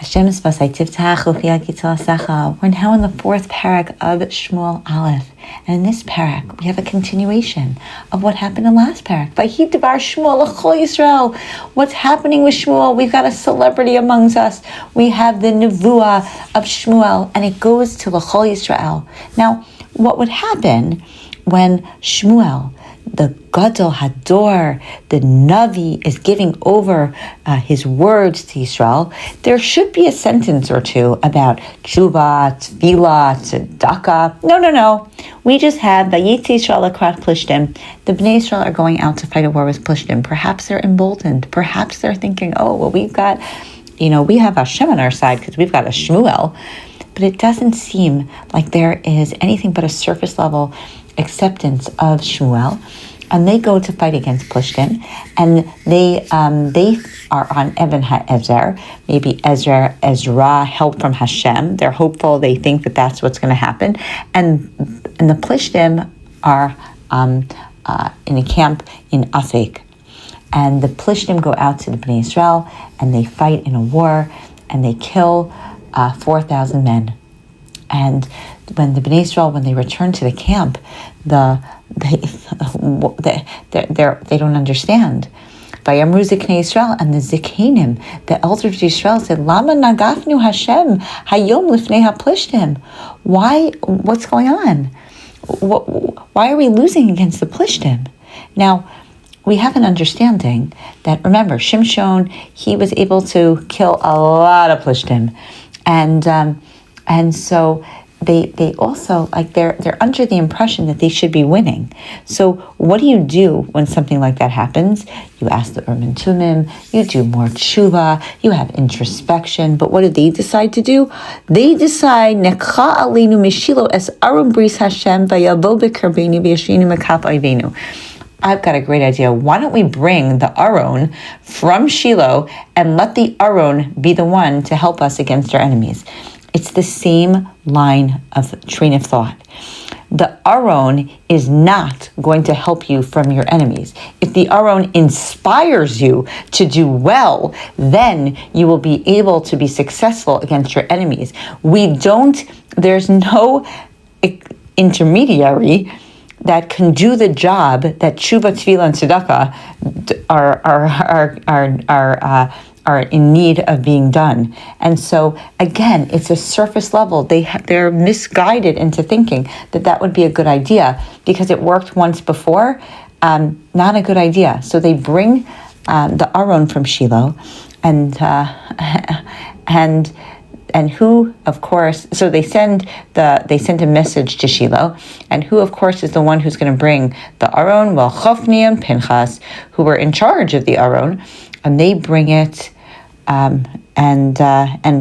We're now in the fourth Perek of Shmuel Aleph. And in this Perek, we have a continuation of what happened in last Perek. Shmuel, what's happening with Shmuel? We've got a celebrity amongst us. We have the Nevuah of Shmuel, and it goes to L'chol Yisrael. Now, what would happen when Shmuel, the Gadol Hador, the Navi, is giving over his words to Yisrael? There should be a sentence or two about tshuva, tefillah, tzedakah. No. We just have Vayetzi Yisrael Akrat Plishtim. The Bnei Yisrael are going out to fight a war with Plishtim. Perhaps they're emboldened. Perhaps they're thinking, we have Hashem on our side because we've got a Shmuel. But it doesn't seem like there is anything but a surface level acceptance of Shmuel, and they go to fight against Plishtim, and they are on Even HaEzer, maybe Ezra, help from Hashem. They're hopeful. They think that that's what's going to happen, and the Plishtim are in a camp in Afek, and the Plishtim go out to the Bnei Israel, and they fight in a war, and they kill 4,000 men. And when the Bnei Israel, when they return to the camp, they don't understand. Vayamru Ziknei Israel, and the Zikanim, the elders of Israel, said, Lama nagafnu Hashem hayom lifnei haplishtim. Why? What's going on? Why are we losing against the Plishtim? Now, we have an understanding that, remember, Shimshon, he was able to kill a lot of Plishtim, and so they also, they're under the impression that they should be winning. So what do you do when something like that happens? You ask the Urban Tumim, you do more tshuva, you have introspection. But what do they decide to do? They decide, Nekha aleinu mishilo es arum bris Hashem vayavo bekarbeinu v'yashinu mekaf ayvenu. I've got a great idea. Why don't we bring the Aron from Shiloh and let the Aron be the one to help us against our enemies? It's the same line of train of thought. The Aron is not going to help you from your enemies. If the Aron inspires you to do well, then you will be able to be successful against your enemies. There's no intermediary that can do the job that tshuva, tefillah, and tzedakah are in need of being done. And so, again, it's a surface level. They're misguided into thinking that would be a good idea because it worked once before. Not a good idea. So they bring the Aron from Shiloh, and who, of course, so they send a message to Shiloh, and who, of course, is the one who's going to bring the Aron? Well, Chofni and Pinchas, who were in charge of the Aron, and they bring it. And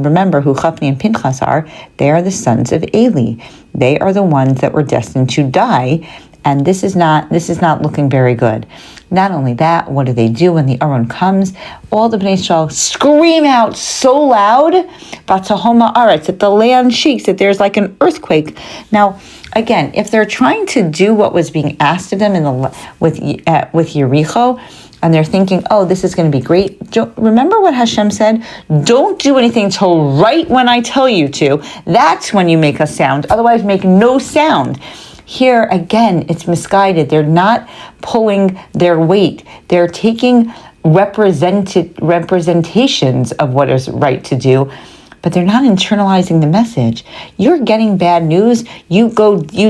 remember who Chofni and Pinchas are. They are the sons of Eli. They are the ones that were destined to die, and this is not looking very good. Not only that, what do when the Aron comes? All the Bnei Israel scream out so loud, Vatahoma Aretz, that the land shakes, that there's like an earthquake. Now, again, if they're trying to do what was being asked of them with Yericho, and they're thinking, this is going to be great. Remember what Hashem said? Don't do anything till right when I tell you to. That's when you make a sound. Otherwise, make no sound. Here, again, it's misguided. They're not pulling their weight. They're taking representations of what is right to do, but they're not internalizing the message. You're getting bad news. You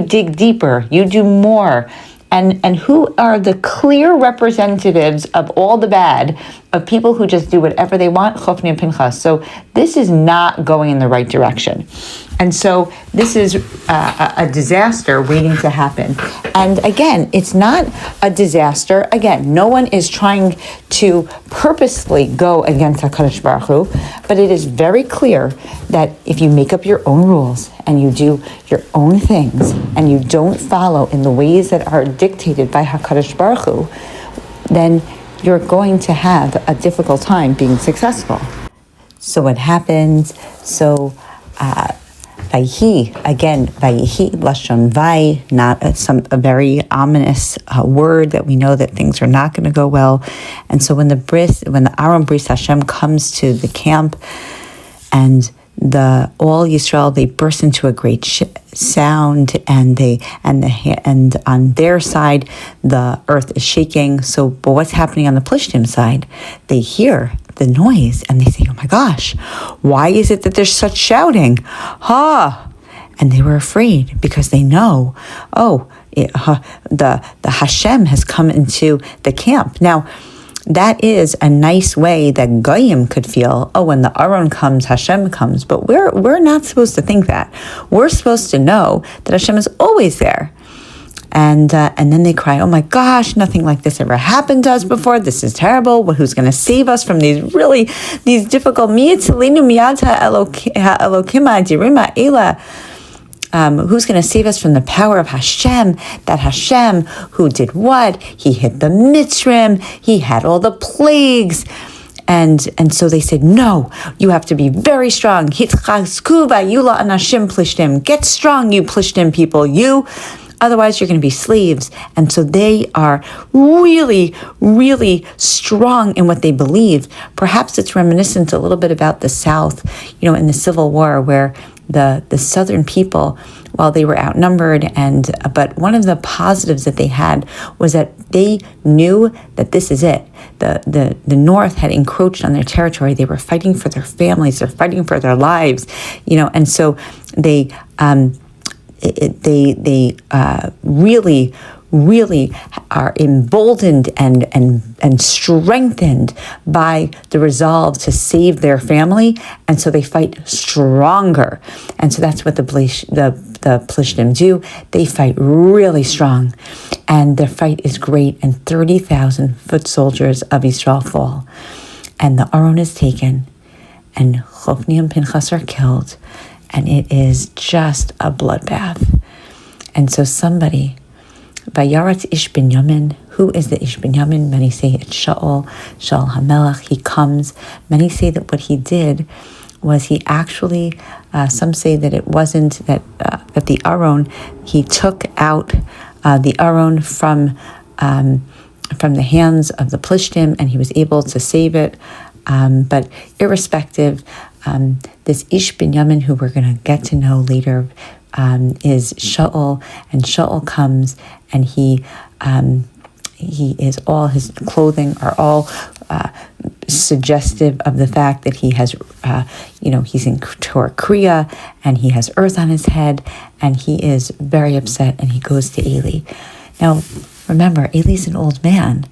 dig deeper. You do more. And who are the clear representatives of all the bad, of people who just do whatever they want? Chofni and Pinchas. So this is not going in the right direction. And so this is a disaster waiting to happen. And again, it's not a disaster. Again, no one is trying to purposely go against HaKadosh Baruch Hu, but it is very clear that if you make up your own rules and you do your own things and you don't follow in the ways that are dictated by HaKadosh Baruch Hu, then you're going to have a difficult time being successful. So what happens? Vayhi, again, Vayhi, Lashon Vai, not a very ominous word that we know that things are not going to go well. And so when the Aron Bris Hashem comes to the camp, and all Yisrael, they burst into a great sound, and on their side the earth is shaking. So, but what's happening on the Plishtim side? They hear the noise and they say, "Oh my gosh, why is it that there's such shouting?" And they were afraid because they know, the Hashem has come into the camp. Now, that is a nice way that Goyim could feel, when the Aron comes, Hashem comes. But we're not supposed to think that. We're supposed to know that Hashem is always there. And then they cry, "Oh my gosh, nothing like this ever happened to us before. This is terrible. Who's going to save us from these difficult who's going to save us from the power of Hashem? That Hashem who did what? He hit the Mitzrim. He had all the plagues." And so they said, "No, you have to be very strong. Get strong, you Plishtim people. Otherwise you're going to be slaves." And so they are really, really strong in what they believe. Perhaps it's reminiscent a little bit about the South, in the Civil War, where the Southern people, while they were outnumbered, but one of the positives that they had was that they knew that this is it. The North had encroached on their territory. They were fighting for their families. They're fighting for their lives, and so they really, really are emboldened and strengthened by the resolve to save their family, and so they fight stronger. And so that's what the Plishtim do. They fight really strong, and their fight is great, and 30,000 foot soldiers of Israel fall, and the Aron is taken, and Chofni and Pinchas are killed, and it is just a bloodbath. And so somebody, Vayaratz Ish Binyamin, who is the Ish Binyamin? Many say it's Shaul HaMelech. He comes. Many say that what he did was he actually, some say that it wasn't that the Aron, he took out the Aron from the hands of the Plishtim, and he was able to save it. But irrespective, this Ish Binyamin, who we're going to get to know later, is Shaul, and Shaul comes, and he is, all his clothing are all suggestive of the fact that he has, he's in Torah Kriya, and he has earth on his head, and he is very upset, and he goes to Eli. Now, remember, Eli's an old man.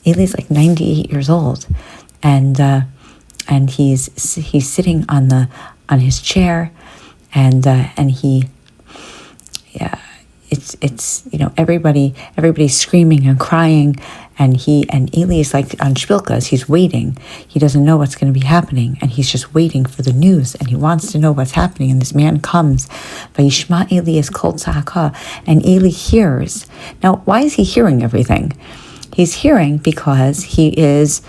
Eli's like 98 years old, and he's sitting on his chair, and he. Yeah, it's everybody's screaming and crying, and Eli is like on shpilkas. He's waiting. He doesn't know what's going to be happening, and he's just waiting for the news, and he wants to know what's happening. And this man comes, Vayishma Eli is called Tzahaka, and Eli hears. Now, why is he hearing everything? He's hearing because he is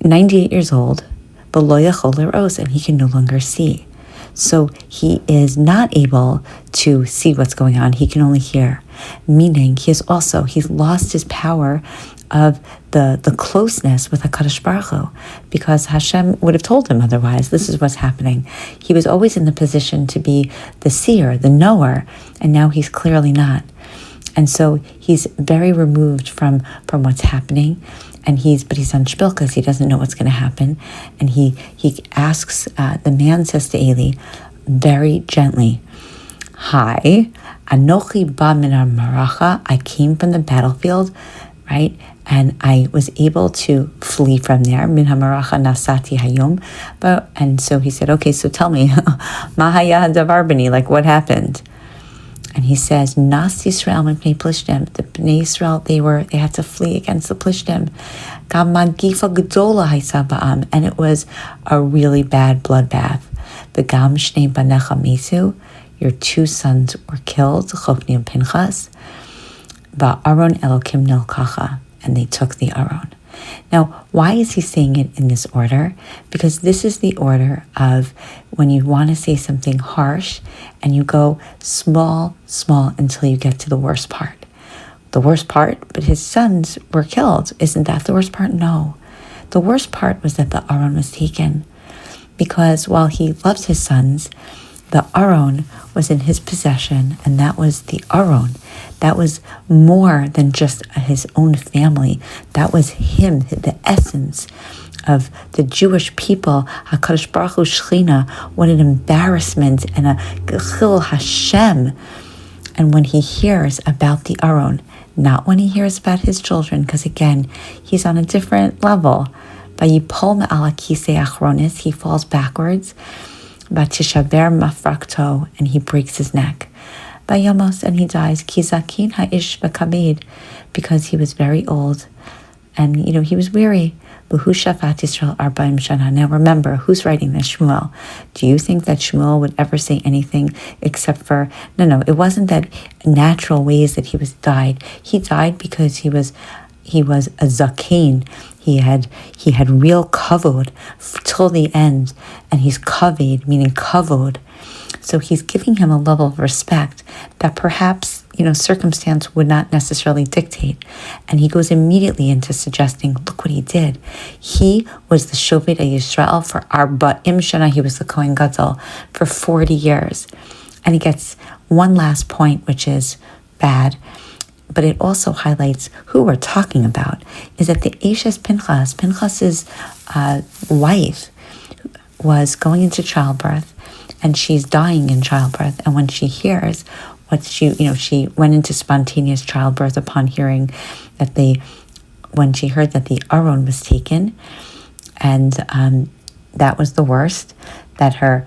98 years old, v'lo yachol leros, and he can no longer see. So he is not able to see what's going on. He can only hear, meaning he's lost his power of the closeness with HaKadosh Baruch Hu, because Hashem would have told him otherwise. This is what's happening. He was always in the position to be the seer, the knower, and now he's clearly not. And so he's very removed from what's happening. And he's on shpilkas. He doesn't know what's going to happen. And he asks, the man says to Eli, very gently, "Hi, Anochi ba min maracha." I came from the battlefield, right? And I was able to flee from there. Min hamaracha nasati hayom. And so he said, "Okay, so tell me, ma haya davar b'ni, like what happened?" And he says, "Nas Yisrael mipnei Plishtim." The Bnei Yisrael, they had to flee against the Plishtim. Gam magifa gedola haysa ba'am, and it was a really bad bloodbath. The Gam shnei banecha mesu, your two sons were killed, Chofni and Pinchas. Ba'aron Elokim nilkacha, and they took the Aron. Now, why is he saying it in this order? Because this is the order of when you want to say something harsh, and you go small, until you get to the worst part. The worst part, but his sons were killed. Isn't that the worst part? No. The worst part was that the Aron was taken. because while he loved his sons, the Aron was in his possession, and that was the Aron. That was more than just his own family. That was him, the essence of the Jewish people. HaKadosh Baruch Hu Shechina, what an embarrassment and a Chil Hashem. And when he hears about the Aron, not when he hears about his children, because again, he's on a different level. Vayipol me'al hakisei achronis, he falls backwards. Vatishaber mafrakto, and he breaks his neck. Vayamos, and he dies. Kizakin ha'ish v'kabed, because he was very old, and he was weary. V'hu shafat Yisrael arba'im shana. Now remember, who's writing this? Shmuel. Do you think that Shmuel would ever say anything except for no? It wasn't that natural ways that he died. He died because he was a zaken. He had real kavod till the end, and he's kaved, meaning kavod. So he's giving him a level of respect that perhaps circumstance would not necessarily dictate. And he goes immediately into suggesting, look what he did. He was the Shoved Yisrael for Arba'im Shana. He was the Kohen Gadol for 40 years. And he gets one last point, which is bad, but it also highlights who we're talking about, is that the Eshes Pinchas's wife, was going into childbirth, and she's dying in childbirth. And when she hears she went into spontaneous childbirth upon hearing when she heard that the Aron was taken, and that was the worst, that her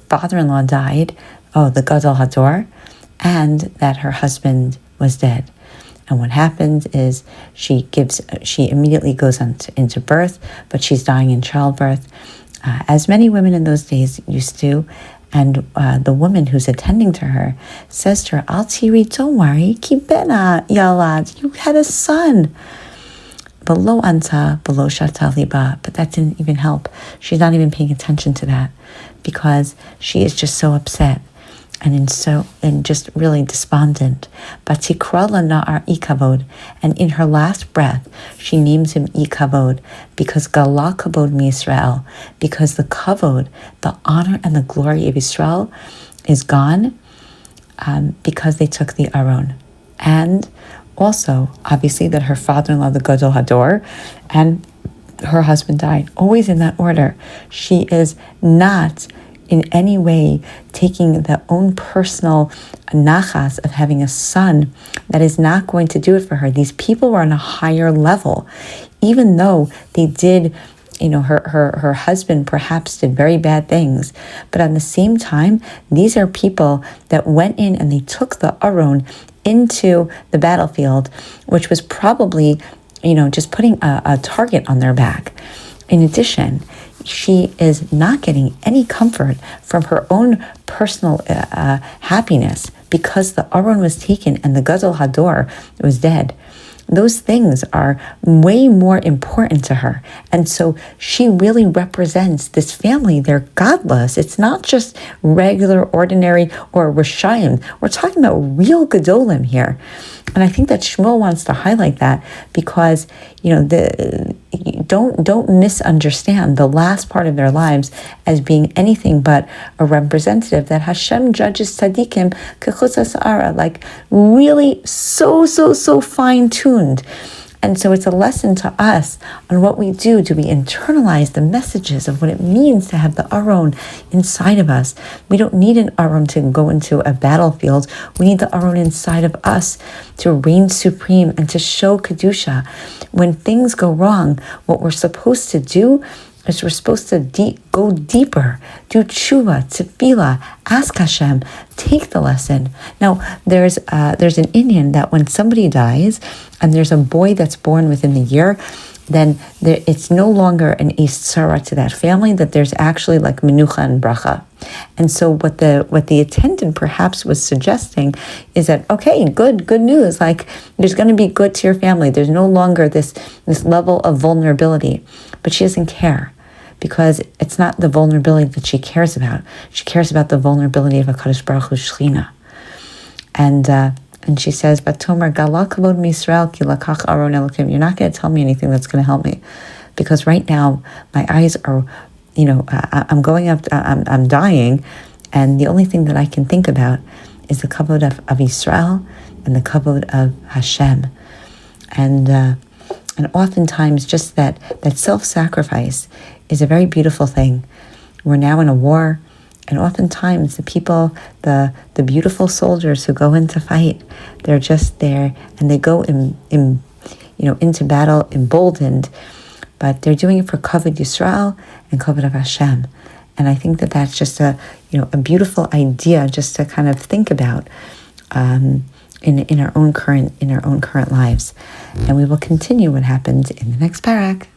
father-in-law died, the Gadol Hador, and that her husband was dead. And what happens is she immediately goes into birth, but she's dying in childbirth, as many women in those days used to. And the woman who's attending to her says to her, Al tiri, don't worry, kibena yalad, you had a son. Below anta, below shataliba, but that didn't even help. She's not even paying attention to that, because she is just so upset and just really despondent. But tikrala na'ar ikavod, and in her last breath, she names him ikavod, because gala kavod mi'Yisrael, because the kavod, the honor and the glory of Israel, is gone, because they took the Aron. And also, obviously, that her father-in-law, the Gadol Hador, and her husband died. Always in that order. She is not in any way taking the own personal nachas of having a son. That is not going to do it for her. These people were on a higher level, even though they did, her husband perhaps did very bad things, but at the same time, these are people that went in and they took the Aron into the battlefield, which was probably, just putting a target on their back. In addition, she is not getting any comfort from her own personal happiness, because the Aron was taken and the Gadol Hador was dead. Those things are way more important to her. And so she really represents this family. They're godless. It's not just regular, ordinary, or Rishayim. We're talking about real Gedolim here. And I think that Shmuel wants to highlight that, because don't misunderstand the last part of their lives as being anything but a representative that Hashem judges tzaddikim kechutz ha'ara, like really so fine-tuned. And so it's a lesson to us on what we do. Do we internalize the messages of what it means to have the Aron inside of us? We don't need an Aron to go into a battlefield. We need the Aron inside of us to reign supreme and to show Kedusha. When things go wrong, what we're supposed to do is we're supposed to go deeper, do tshuva, tefillah, ask Hashem, take the lesson. Now, there's an Indian that when somebody dies and there's a boy that's born within the year, then it's no longer an Eis Tzara to that family, that there's actually like menucha and bracha. And so what the attendant perhaps was suggesting is that, okay, good news, like there's going to be good to your family. There's no longer this level of vulnerability. But she doesn't care, because it's not the vulnerability that she cares about. She cares about the vulnerability of HaKadosh Baruch Hu Shechina. And she says, "Batomer gala kavod mi'Yisrael ki lakach Aron Elokim." You're not going to tell me anything that's going to help me. because right now my eyes are, I'm going up, I'm dying, and the only thing that I can think about is the kavod of Israel and the kavod of Hashem. And oftentimes just that self-sacrifice is a very beautiful thing. We're now in a war, and oftentimes the people, the beautiful soldiers who go in to fight, they're just there, and they go into battle emboldened, but they're doing it for kavod Yisrael and kavod of Hashem. And I think that that's just a beautiful idea just to kind of think about in our own current lives. And we will continue what happened in the next parak.